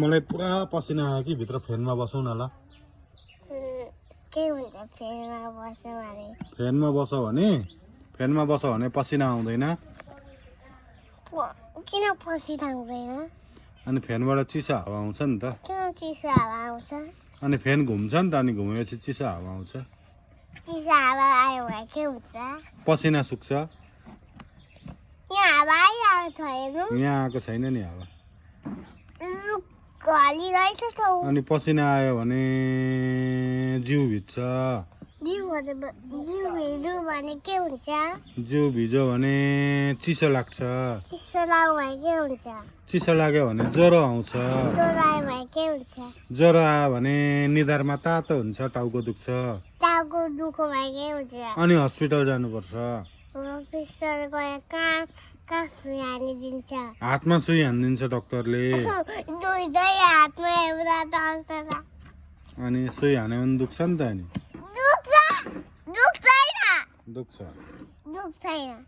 मलाई पुरा पसिना आयो कि भित्र फ्यानमा बसौँ न ल। के हुन्छ फेरमा बस्यो भने? फ्यानमा बस्यो भने पसिना आउँदैन। किन पसिना आउँदैन? अनि फ्यानबाट चिसो हावा आउँछ नि त। किन चिसो हावा आउँछ? अनि फ्यान घुम्छ नि त, अनि घुमेपछि चिसो हावा आउँछ। चिसो हावा आयो भने के हुन्छ? पसिना सुक्छ। यहाँ हावा आइरहेको छ हेर्नु। यहाँ आएको छैन नि हावा। हल्लिरहेछ त। अनि पसिना आयो भने जिउ भिज्छ। जिउ भिज्यो भने के हुन्छ? जिउ भिज्यो भने चिसो लाग्छ। चिसो लाग्यो भने के हुन्छ? चिसो लाग्यो भने ज्वरो आउँछ। ज्वरो आयो भने के हुन्छ? ज्वरो आयो भने निधारमा तातो हुन्छ, टाउको दुख्छ। टाउको दुख्यो भने के हुन्छ? अनि हस्पिटल जानुपर्छ। हस्पिटल गएर कहाँ सुई हानिदिन्छ? हातमा सुई हानिदिन्छ डक्टरले। दुईटै हातमा एउटा दल्छ। अनि सुई हान्यो भने दुख्छ नि त। अनि दुख्छ? दुख्दैन। दुख्छ। दुख्दैन।